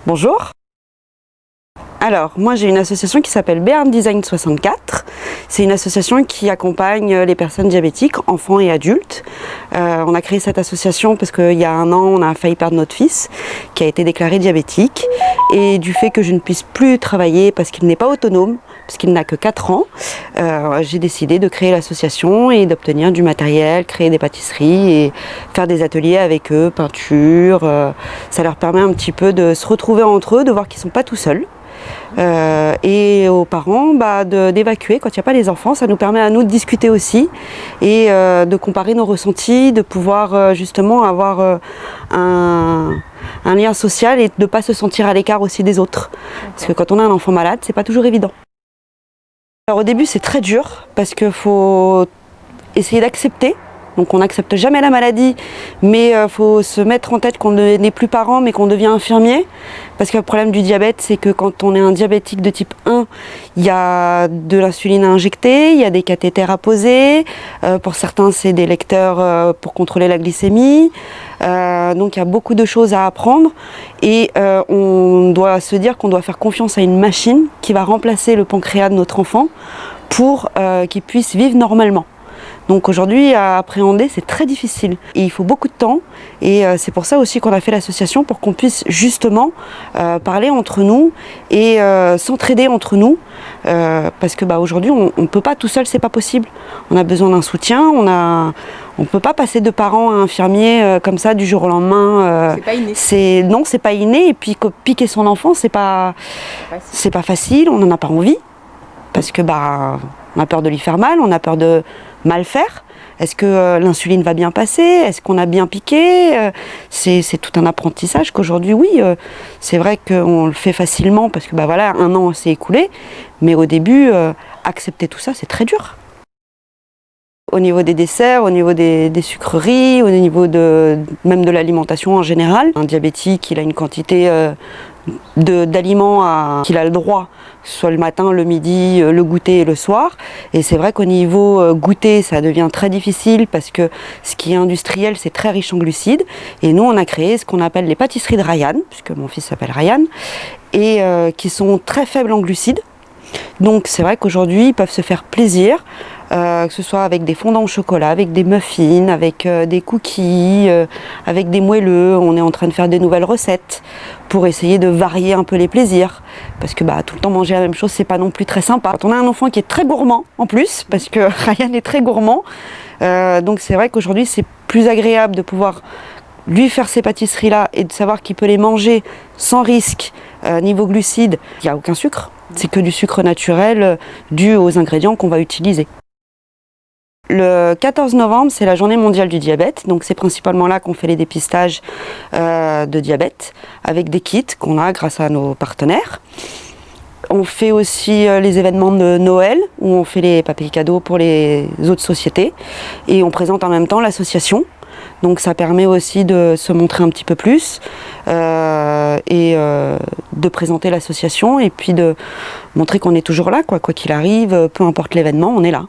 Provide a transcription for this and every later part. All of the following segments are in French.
Bonjour. Alors, moi j'ai une association qui s'appelle Béarn Design 64. C'est une association qui accompagne les personnes diabétiques, enfants et adultes. On a créé cette association parce qu'il y a un an, on a failli perdre notre fils qui a été déclaré diabétique. Et du fait que je ne puisse plus travailler parce qu'il n'est pas autonome, parce qu'il n'a que 4 ans, j'ai décidé de créer l'association et d'obtenir du matériel, créer des pâtisseries et faire des ateliers avec eux, peinture. Ça leur permet un petit peu de se retrouver entre eux, de voir qu'ils ne sont pas tout seuls. Et aux parents d'évacuer quand il n'y a pas les enfants. Ça nous permet à nous de discuter aussi et de comparer nos ressentis, de pouvoir justement avoir un lien social et de ne pas se sentir à l'écart aussi des autres. Parce que quand on a un enfant malade, c'est pas toujours évident. Alors au début c'est très dur parce qu'il faut essayer d'accepter. Donc on n'accepte jamais la maladie, mais il faut se mettre en tête qu'on n'est plus parent, mais qu'on devient infirmier. Parce que le problème du diabète, c'est que quand on est un diabétique de type 1, il y a de l'insuline à injecter, il y a des cathéters à poser. Pour certains, c'est des lecteurs pour contrôler la glycémie. Donc il y a beaucoup de choses à apprendre. Et on doit se dire qu'on doit faire confiance à une machine qui va remplacer le pancréas de notre enfant pour qu'il puisse vivre normalement. Donc aujourd'hui, à appréhender, c'est très difficile. Et il faut beaucoup de temps. Et c'est pour ça aussi qu'on a fait l'association, pour qu'on puisse justement parler entre nous et s'entraider entre nous. Parce que aujourd'hui, on ne peut pas tout seul, c'est pas possible. On a besoin d'un soutien. On ne peut pas passer de parents à infirmiers comme ça du jour au lendemain. C'est pas inné. Non, c'est pas inné. Et puis piquer son enfant, c'est pas facile. On n'en a pas envie. Parce que on a peur de lui faire mal, on a peur de mal faire. Est-ce que l'insuline va bien passer? Est-ce qu'on a bien piqué? C'est tout un apprentissage qu'aujourd'hui, oui, c'est vrai qu'on le fait facilement parce que voilà, un an s'est écoulé. Mais au début, accepter tout ça, c'est très dur. Au niveau des desserts, au niveau des sucreries, au niveau même de l'alimentation en général. Un diabétique, il a une quantité d'aliments qu'il a le droit, que ce soit le matin, le midi, le goûter et le soir. Et c'est vrai qu'au niveau goûter, ça devient très difficile parce que ce qui est industriel, c'est très riche en glucides. Et nous, on a créé ce qu'on appelle les pâtisseries de Ryan, puisque mon fils s'appelle Ryan, et qui sont très faibles en glucides. Donc c'est vrai qu'aujourd'hui, ils peuvent se faire plaisir, que ce soit avec des fondants au chocolat, avec des muffins, avec des cookies, avec des moelleux. On est en train de faire des nouvelles recettes pour essayer de varier un peu les plaisirs. Parce que tout le temps manger la même chose, c'est pas non plus très sympa. Quand on a un enfant qui est très gourmand en plus, parce que Ryan est très gourmand, donc c'est vrai qu'aujourd'hui c'est plus agréable de pouvoir lui faire ces pâtisseries-là et de savoir qu'il peut les manger sans risque. Niveau glucides, il n'y a aucun sucre. C'est que du sucre naturel dû aux ingrédients qu'on va utiliser. Le 14 novembre, c'est la journée mondiale du diabète, donc c'est principalement là qu'on fait les dépistages de diabète avec des kits qu'on a grâce à nos partenaires. On fait aussi les événements de Noël où on fait les papiers cadeaux pour les autres sociétés et on présente en même temps l'association. Donc ça permet aussi de se montrer un petit peu plus et de présenter l'association et puis de montrer qu'on est toujours là, quoi qu'il arrive, peu importe l'événement, on est là.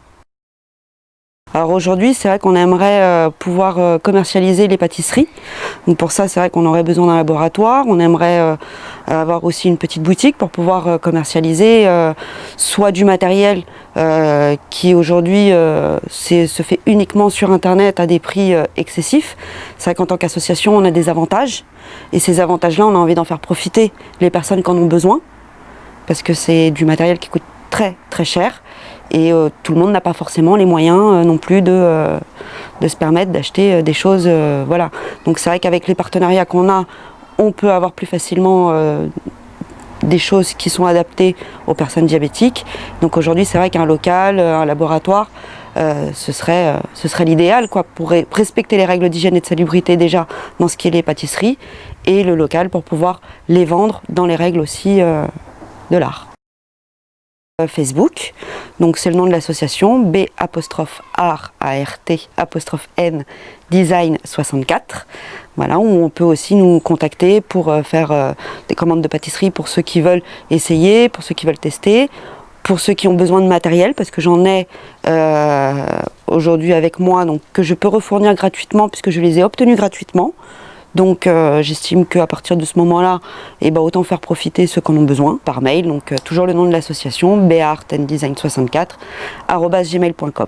Alors aujourd'hui, c'est vrai qu'on aimerait pouvoir commercialiser les pâtisseries. Donc pour ça, c'est vrai qu'on aurait besoin d'un laboratoire. On aimerait avoir aussi une petite boutique pour pouvoir commercialiser soit du matériel qui aujourd'hui se fait uniquement sur Internet à des prix excessifs. C'est vrai qu'en tant qu'association, on a des avantages. Et ces avantages-là, on a envie d'en faire profiter les personnes qui en ont besoin. Parce que c'est du matériel qui coûte très très cher. Et tout le monde n'a pas forcément les moyens non plus de se permettre d'acheter des choses. Voilà. Donc c'est vrai qu'avec les partenariats qu'on a, on peut avoir plus facilement des choses qui sont adaptées aux personnes diabétiques. Donc aujourd'hui, c'est vrai qu'un local, un laboratoire, ce serait l'idéal, pour respecter les règles d'hygiène et de salubrité déjà dans ce qui est les pâtisseries, et le local pour pouvoir les vendre dans les règles aussi de l'art. Facebook, donc c'est le nom de l'association, B''ART''N Design 64. Voilà, où on peut aussi nous contacter pour faire des commandes de pâtisserie pour ceux qui veulent essayer, pour ceux qui veulent tester, pour ceux qui ont besoin de matériel, parce que j'en ai aujourd'hui avec moi, donc que je peux refournir gratuitement puisque je les ai obtenus gratuitement. Donc j'estime qu'à partir de ce moment-là, autant faire profiter ceux qui en ont besoin par mail. Donc toujours le nom de l'association, beartanddesign64@gmail.com.